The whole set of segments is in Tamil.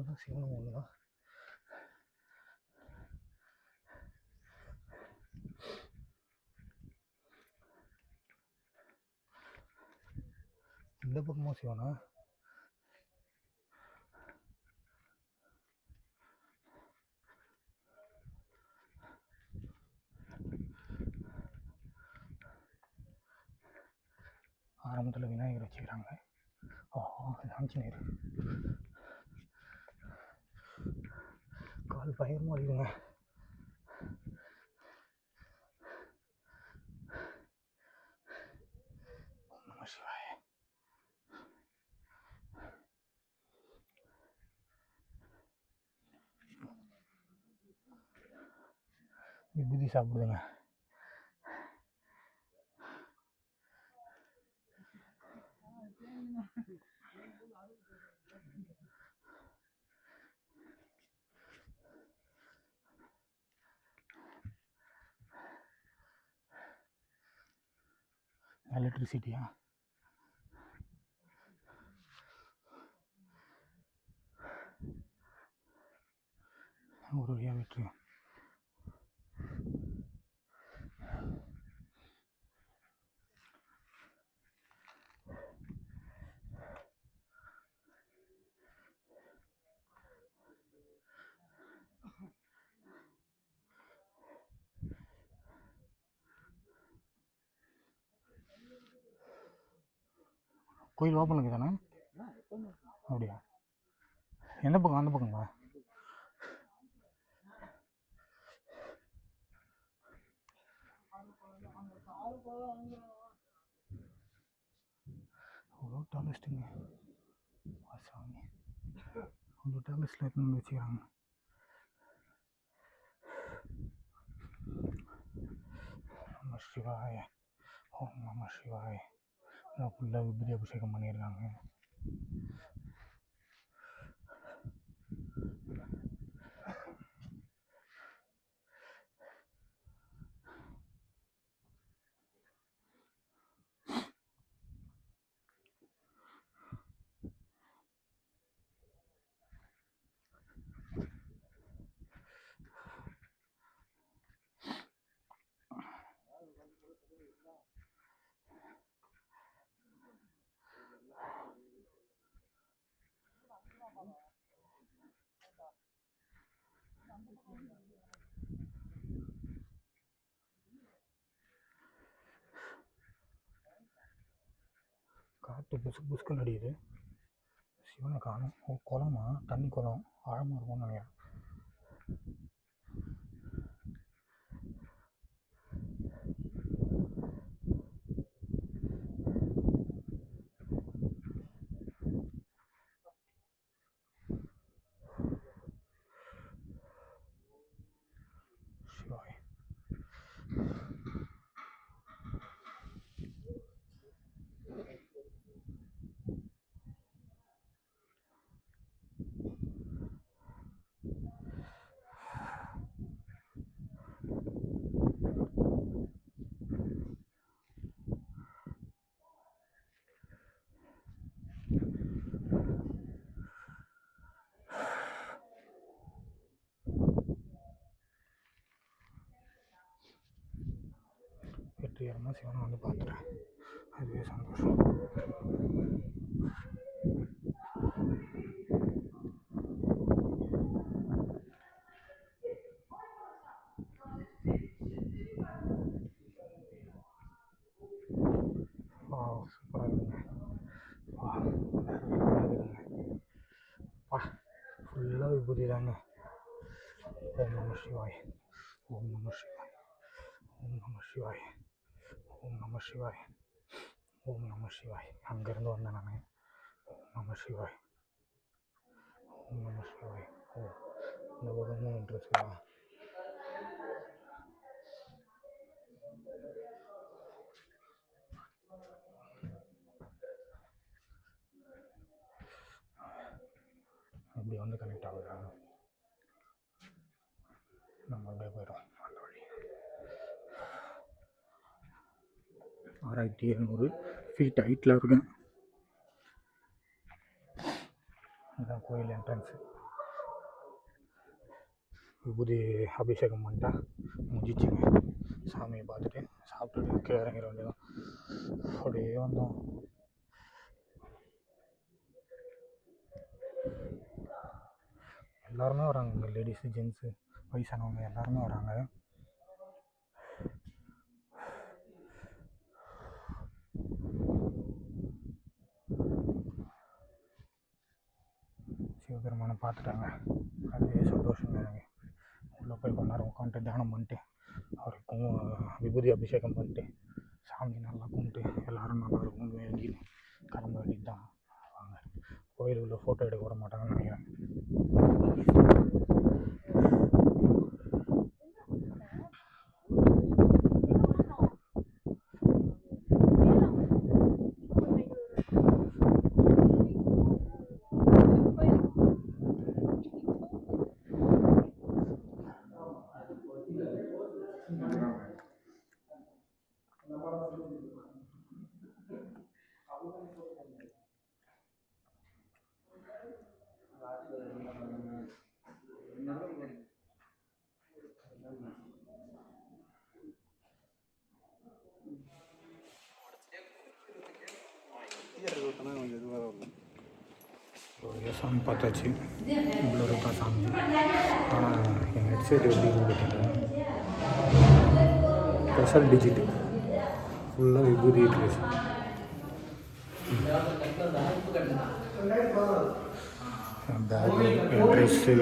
ஒன்று தான், சிவனும் ஒன்று தான். இந்த பக்கமும் சிவனா? ஆரம்பத்தில் விநாயகர் வச்சுக்கிறாங்க. ஆஞ்சநேயர் கால் பயங்கரமாக இருக்குங்க. நம சிவாய. விபூதி சாப்பிடுதுங்க. எலக்ட்ரிசிட்டியா? ஒரு வழியாக விட்டுருங்க. கோயில் ஓப்பன் இருக்குது தானே? அப்படியா? எந்த பக்கம்? அந்த பக்கங்களா? அவ்வளோ டாலஸ்ட்டுங்க சாமி. அவ்வளோ டாலஸ்ட்டில் எடுத்துன்னு வச்சுக்கிறாங்க. நம சிவாய. ஓம் நம சிவாய. ஃபுல்லாக விபூதி அபிஷேகம் பண்ணியிருக்காங்க. காற்று புசுக்குன்னு அடிக்குது. சிவனை காணும். குளமா? தண்ணி குளம் ஆழமாக இருக்கும்னு நினைக்கிறேன். சிவாய். வெற்றிகரமாக சிவனை வந்து பார்த்துட்டேன். அதுவே சந்தோஷம். சூப்பராக இருக்குங்க. இருக்குதுங்க. ஃபுல்லாக விபூதி தாங்க. ஓம் நம சிவாய். ஓம் நம சிவாய். ஓம் நம சிவாய். ஓம் நம சிவாய். ஓம் நம சிவாய். அங்கேருந்து வந்தேன் நான். ஓம் நம சிவாய். ஓம் நம சிவாய். ஓ, இந்த பக்கமும் இன்ட்ரெஸ்டா? அப்படி வந்து கனெக்ட் ஆகுதா? நம்ம அப்படியே போயிடும் அந்த வழி. 6700 ஃபீட் ஹைட்டில் இருக்கேன். இதுதான் கோயில் என்ட்ரன்ஸு. விபூதி அபிஷேகம் பண்ணிட்டா முடிச்சிச்சுங்க. சாமியை பார்த்துட்டு சாப்பிட்டுட்டு கீழே இறங்கிட வேண்டியதான். அப்படியே வந்தோம். எல்லாருமே வராங்க, இங்கே லேடிஸு ஜென்ஸு வயசானவங்க எல்லாருமே வராங்க. சிவபெருமானை பார்த்துட்டாங்க, அதுவே சந்தோஷங்க. எனக்கு உள்ளே போய் கொஞ்ச நேரம் உட்காந்துட்டு தியானம் பண்ணிட்டு அவருக்கு விபூதி அபிஷேகம் பண்ணிட்டு சாமி நல்லா கும்பிட்டு எல்லோரும் நல்லா இருக்கும் வேண்டி கிளம்ப வேண்டியது தான். வாங்க, கோயிலுக்குள்ளே ஃபோட்டோ எடுக்க விட மாட்டாங்கன்னு நினைக்கிறேன். சாமி பார்த்தாச்சு, இவ்வளோ இருக்கா சாமி. ஆனால் என் ஹெட்செட் எப்படி பார்த்தீங்கன்னா ஸ்பெஷல் டிஜிட்டு ஃபுல்லாக விபூதி இருக்குது. பேகு, என் ட்ரெஸ்ஸு,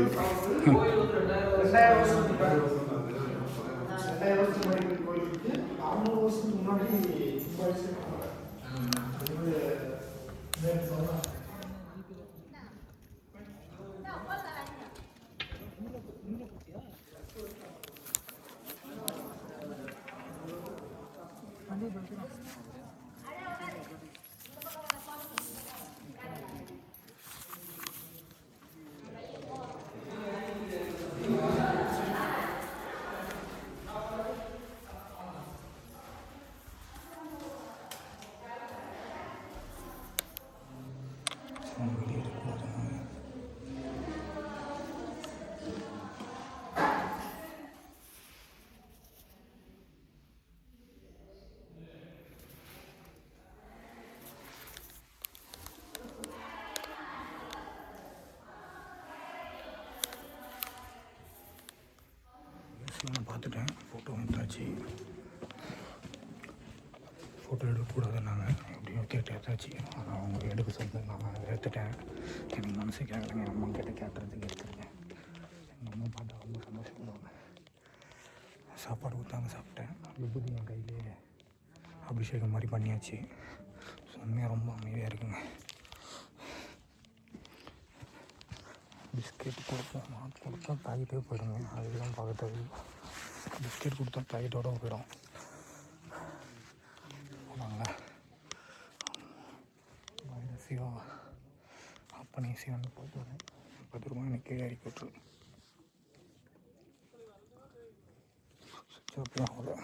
நான் பார்த்துட்டேன். ஃபோட்டோ எடுத்தாச்சு. ஃபோட்டோ எடுக்கக்கூடாதுன்னாங்க, எப்படியோ கேட்டு எடுத்தாச்சு. ஆனால் அவங்க எடுக்க சொல்லி நான் எடுத்துட்டேன். எனக்கு மனசு கேட்கலைங்க, எங்கள் அம்மா கிட்ட கேட்டுறதுக்கு எடுத்துருக்கேன். எங்கள் அம்மா பார்த்தா ரொம்ப சந்தோஷப்படுவாங்க. சாப்பாடு கொடுத்தாங்க, சாப்பிட்டேன். விபூதி என் கையிலே அபிஷேகம் மாதிரி பண்ணியாச்சு. உண்மையாக ரொம்ப அமைதியாக இருக்குங்க. பிஸ்கெட் கொடுப்போம், நான் கொடுத்தா பாக்கெட்டே போயிடுங்க. அதுதான் பார்க்கறது. பிஸ்கெட் கொடுத்தா பாக்கெட்டோட போயிடும். போனாங்க சிவா அப்பனே சிவன் போயிட்டு வரேன். 10 ரூபாய் எனக்கு கீழே இறக்கி விட்டுரு. சுவிட்ச் ஆஃப் ஆகல.